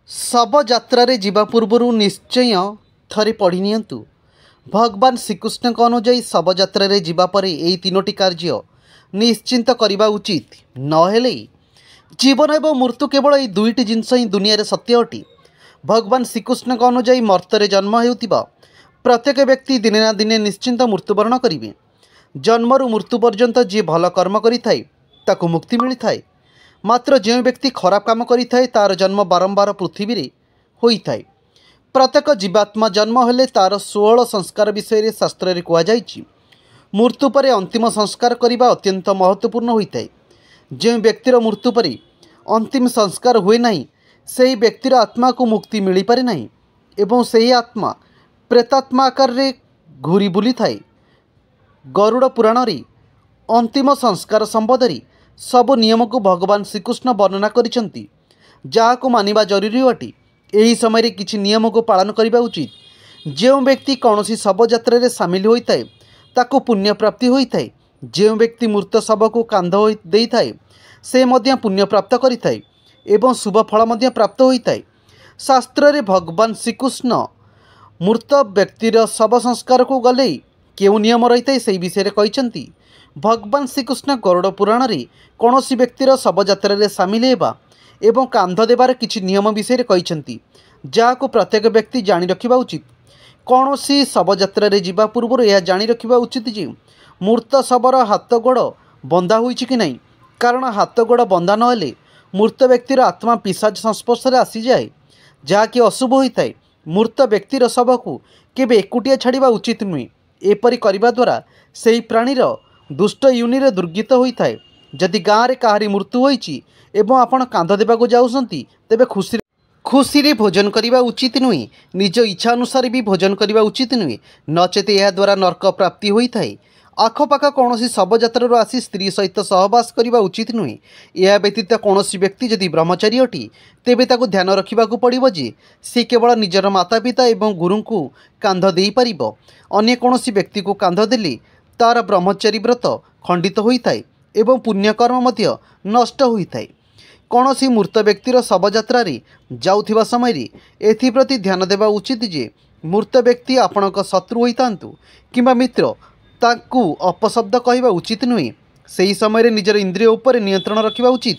शव यात्रा जीवा पूर्व निश्चय थरे पढ़ी नियंतु। भगवान श्रीकृष्ण अनुजाई शव यात्रा जीवा परे एई तीनोटी कार्य निश्चिंत करने उचित नहेले जीवन एवं मृत्यु केवल ये दुईटी जिनस ही दुनिया रे सत्य अटी। भगवान श्रीकृष्ण अनुजाई मर्त्य जन्म होउतिबा प्रत्येक व्यक्ति दिने ना दिने निश्चिंत मृत्युवरण करेंगे। जन्मरु मृत्यु पर्यंत जी भल कर्म करिथाय ताकु मुक्ति मिलिथाय, मात्र जो व्यक्ति खराब काम करिथाय तार जन्म बारंबार पृथ्वी रे होइथाय। प्रत्येक जीवात्मा जन्म हेले तार 16 संस्कार विषय रे शास्त्र रे कहा जायछि। मृत्यु परे अंतिम संस्कार करिबा अत्यंत महत्वपूर्ण होइथाय। जो व्यक्तिर मृत्यु परे अंतिम संस्कार हुए नहीं सेही व्यक्तिर आत्मा को मुक्ति मिल पारे नहीं एवं सेही आत्मा प्रेतात्मा आकार रे घूरी बुली थाए। गरुड़ पुराण रे अंतिम संस्कार संबंधी सब नियम को भगवान श्रीकृष्ण वर्णना करिसेंती, जाहाको मानिबा जरूरी अटे। एही समय रे किछि नियम को पालन करबा उचित। जो व्यक्ति कौनसी शव यात्रा रे शामिल होइथाय ताको पुण्य प्राप्ति होइथाय। जो व्यक्ति मृत शव को कांध देइथाय से मध्य पुण्य प्राप्त करिथाय एवं शुभ फल मध्य प्राप्त होइथाय। शास्त्र रे भगवान श्रीकृष्ण मृत व्यक्तिर शव संस्कार को गले केउ नियम रही से विषय रे कहिसेंती। भगवान श्रीकृष्ण गरुड़ पुराण रे कौनसी व्यक्तिर शव यात्रा रे शामिल हेबा एवं कांध देवार किछि नियम विषय रे कहिसेंती, जाहाको प्रत्येक व्यक्ति जानि रखिबा उचित। कौनसी शव यात्रा रे जीवा पूर्व यह जानि रखिबा उचित जे मृत शवर हाथ गोड़ बंधा होइछि कि नहीं, कारण हाथ गोड़ बंधा नहेले मृत व्यक्तिर आत्मा पिशाच संस्पर्श रे आसी जाए, जहाँकि अशुभ होइथाय। मृत व्यक्तिर शव को केबे एकुटिया छाड़िबा उचित नुहे। एपरि करिबा द्वारा सेही प्राणीर दुष्ट यूनि रे दुर्गीत होइथाय। जदि गाँव रे काहारी मृत्यु होइछि एवं आपण कांध देबाको जाउसंती तेबे खुशी रे भोजन करिबा उचित नुहे। निज इच्छा अनुसार भी भोजन करिबा उचित नुहे, नचेत यह द्वारा नरक प्राप्ति होइथाय। आखपाख कौनसी शव यात्रा आसी स्त्री सहित सहवास करिबा उचित नुहे। यह व्यतीत कौनसी व्यक्ति जदि ब्रह्मचारी अटी तेबे ताको ध्यान रखिबाकू पड़िबो जे से केवल निजर माता पिता एवं गुरु को कांध देई परिबो। अन्य कौनसी व्यक्ति को कांध देले तार ब्रह्मचारी व्रत खंडित होइथाय एवं पुण्यकर्म मध्य नष्ट होइथाय। कौनसी मृत व्यक्तिर शव यात्रा रे जाउथिबा समय रे एथिप्रति ध्यान देबा उचित जे मृत व्यक्ति आपणक शत्रु होइतांतु किंबा मित्र ताकू अपशब्द कहवा उचित नुहे। सही समय रे निजर इंद्रिय उपर नियंत्रण रखिबा उचित।